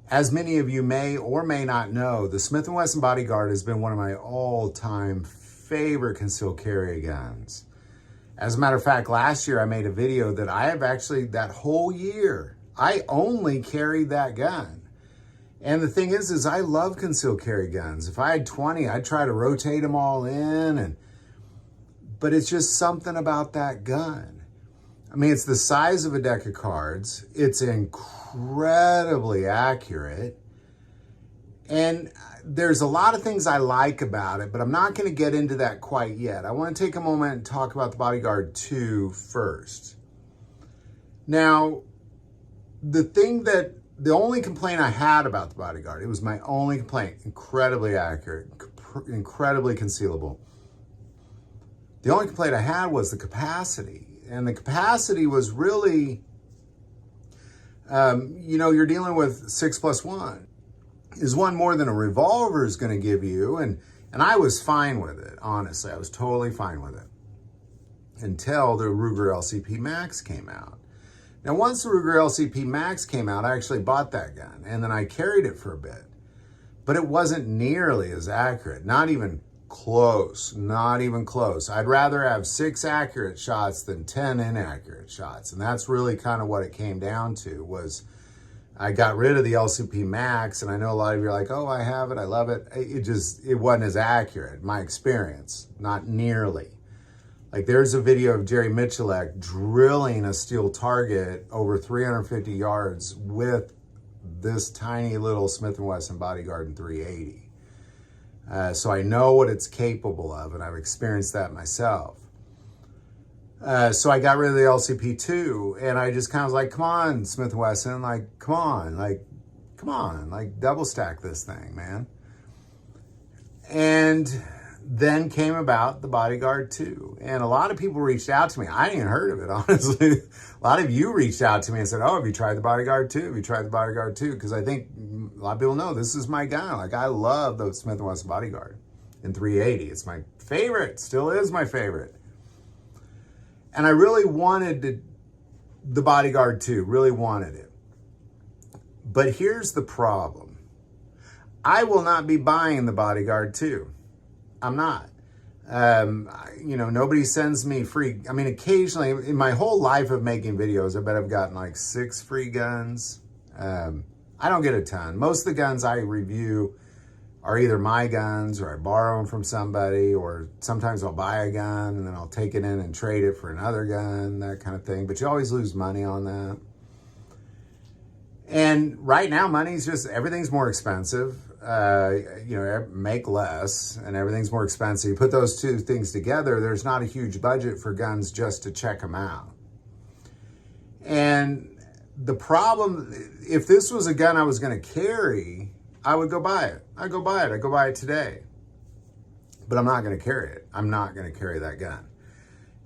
As many of you may or may not know, the Smith & Wesson Bodyguard has been one of my all-time favorite concealed carry guns. As a matter of fact, last year I made a video that I have actually, that whole year, I only carried that gun. And the thing is I love concealed carry guns. If I had 20, I'd try to rotate them all in, but it's just something about that gun. I mean, it's the size of a deck of cards. It's incredibly accurate. And there's a lot of things I like about it, but I'm not going to get into that quite yet. I want to take a moment and talk about the Bodyguard 2 first. Now, the only complaint I had about the Bodyguard, it was my only complaint, incredibly accurate, incredibly concealable. The only complaint I had was the capacity. And the capacity was really, you're dealing with 6+1. Is one more than a revolver is going to give you. And I was fine with it, honestly. I was totally fine with it until the Ruger LCP Max came out. Now, once the Ruger LCP Max came out, I actually bought that gun. And then I carried it for a bit. But it wasn't nearly as accurate, not even close, not even close. I'd rather have 6 accurate shots than 10 inaccurate shots. And that's really kind of what it came down to, was I got rid of the LCP Max, and I know a lot of you are like, oh, I have it, I love it. It wasn't as accurate, my experience, not nearly. Like, there's a video of Jerry Michalek drilling a steel target over 350 yards with this tiny little Smith & Wesson Bodyguard in 380. So I know what it's capable of, and I've experienced that myself. So I got rid of the LCP2, and I just kind of was like, come on, Smith & Wesson, like, come on, like, double stack this thing, man. And then came about the Bodyguard 2. And a lot of people reached out to me. I hadn't even heard of it, honestly. A lot of you reached out to me and said, oh, have you tried the Bodyguard 2? Have you tried the Bodyguard 2? Because I think a lot of people know this is my gun. Like, I love the Smith & Wesson Bodyguard in 380. It's my favorite, still is my favorite. And I really wanted the Bodyguard 2, really wanted it. But here's the problem. I will not be buying the Bodyguard 2. I'm not. Nobody sends me free. I mean, occasionally, in my whole life of making videos, I bet I've gotten like 6 free guns. I don't get a ton. Most of the guns I review are either my guns, or I borrow them from somebody, or sometimes I'll buy a gun and then I'll take it in and trade it for another gun, that kind of thing. But you always lose money on that. And right now, everything's more expensive. Make less, and everything's more expensive. You put those two things together, there's not a huge budget for guns just to check them out. And the problem, if this was a gun I was going to carry, I would go buy it. I'd go buy it today. But I'm not going to carry it. I'm not going to carry that gun.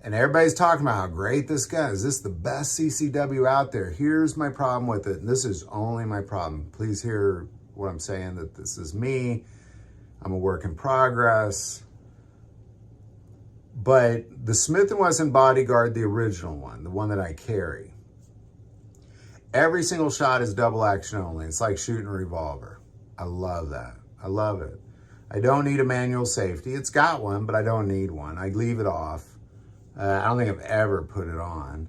And everybody's talking about how great this gun is. Is this the best CCW out there? Here's my problem with it. And this is only my problem. Please hear what I'm saying, that this is me. I'm a work in progress. But the Smith & Wesson Bodyguard, the original one, the one that I carry, every single shot is double action only. It's like shooting a revolver. I love that. I love it. I don't need a manual safety. It's got one, but I don't need one. I leave it off. I don't think I've ever put it on.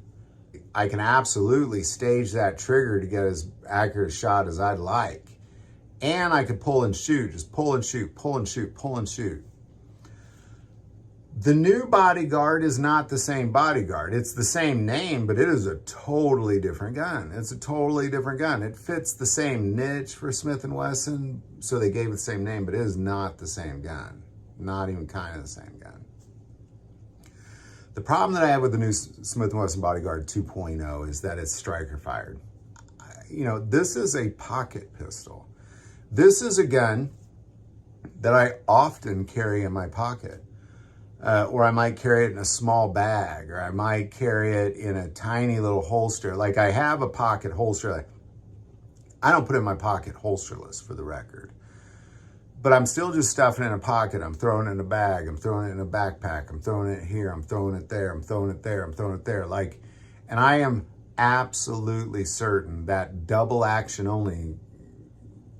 I can absolutely stage that trigger to get as accurate a shot as I'd like. And I could pull and shoot, just pull and shoot, pull and shoot, pull and shoot. The new Bodyguard is not the same Bodyguard. It's the same name, but it is a totally different gun. It's a totally different gun. It fits the same niche for Smith & Wesson, so they gave it the same name, but it is not the same gun. Not even kind of the same gun. The problem that I have with the new Smith & Wesson Bodyguard 2.0 is that it's striker fired. This is a pocket pistol. This is a gun that I often carry in my pocket. Or I might carry it in a small bag, or I might carry it in a tiny little holster. Like, I have a pocket holster. I don't put it in my pocket holsterless, for the record. But I'm still just stuffing it in a pocket. I'm throwing it in a bag. I'm throwing it in a backpack. I'm throwing it here. I'm throwing it there. I'm throwing it there. I'm throwing it there. And I am absolutely certain that double action only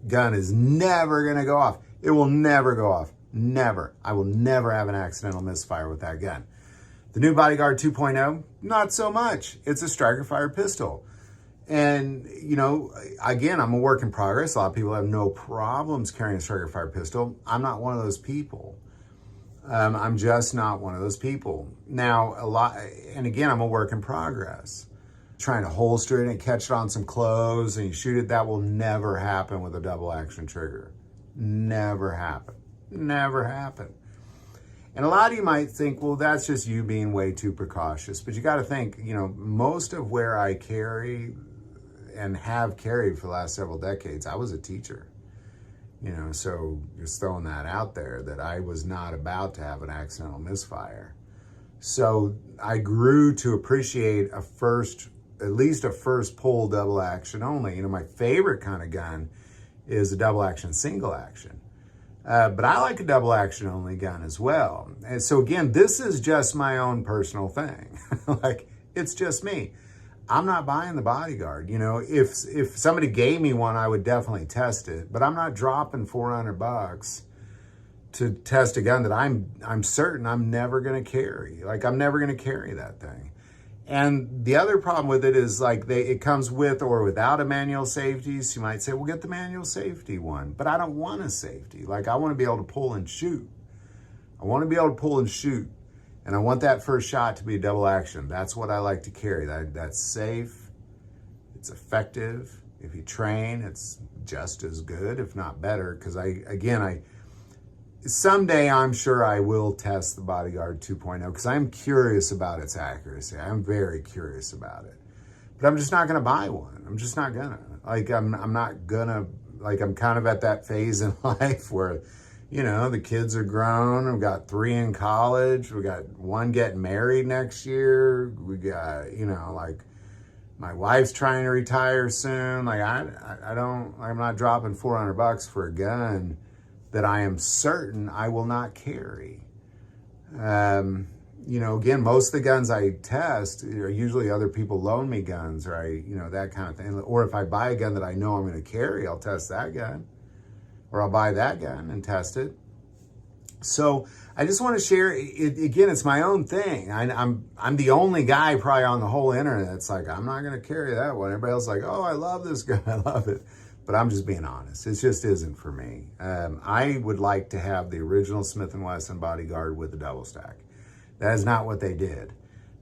gun is never going to go off. It will never go off. Never. I will never have an accidental misfire with that gun. The new Bodyguard 2.0, not so much. It's a striker fire pistol. And, you know, again, I'm a work in progress. A lot of people have no problems carrying a striker fire pistol. I'm not one of those people. I'm just not one of those people. Now, and again, I'm a work in progress. Trying to holster it and catch it on some clothes and you shoot it, that will never happen with a double action trigger. Never happen. Never happen. And a lot of you might think, well, that's just you being way too precautious. But you got to think, you know, most of where I carry and have carried for the last several decades, I was a teacher. You know, so just throwing that out there, that I was not about to have an accidental misfire. So I grew to appreciate at least a first pull double action only. You know, my favorite kind of gun is a double action single action. But I like a double action only gun as well. And so again, this is just my own personal thing. Like, it's just me. I'm not buying the Bodyguard. You know, if somebody gave me one, I would definitely test it, but I'm not dropping $400 to test a gun that I'm certain I'm never going to carry. Like, I'm never going to carry that thing. And the other problem with it is, like, it comes with or without a manual safety. So you might say, well, get the manual safety one, but I don't want a safety. Like, I want to be able to pull and shoot. I want to be able to pull and shoot. And I want that first shot to be a double action. That's what I like to carry. That's safe. It's effective. If you train, it's just as good, if not better. Because someday I'm sure I will test the Bodyguard 2.0 because I'm curious about its accuracy. I'm very curious about it. But I'm just not going to buy one. I'm just not gonna. Like, I'm not gonna. Like, I'm kind of at that phase in life where, you know, the kids are grown. We've got 3 in college. We got 1 getting married next year. We got, you know, like, my wife's trying to retire soon. Like, I'm not dropping $400 for a gun that I am certain I will not carry. You know, again, most of the guns I test are usually other people loan me guns, or you know, that kind of thing. Or if I buy a gun that I know I'm going to carry, I'll test that gun. Or I'll buy that gun and test it. So I just want to share it. Again, it's my own thing. I'm the only guy probably on the whole internet that's like, I'm not going to carry that one. Everybody else is like, oh, I love this gun. I love it. But I'm just being honest. It just isn't for me. I would like to have the original Smith & Wesson Bodyguard with the double stack. That is not what they did.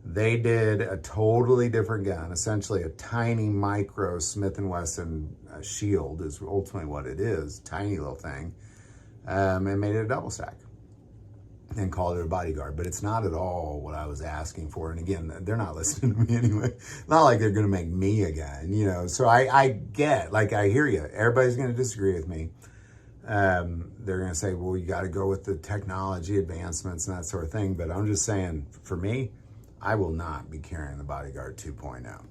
They did a totally different gun, essentially a tiny micro Smith & Wesson shield is ultimately what it is, tiny little thing, and made it a double stack and called it a Bodyguard. But it's not at all what I was asking for. And again, they're not listening to me anyway. Not like they're going to make me a gun, you know. So I get, like, I hear you. Everybody's going to disagree with me. They're going to say, well, you got to go with the technology advancements and that sort of thing. But I'm just saying, for me, I will not be carrying the Bodyguard 2.0.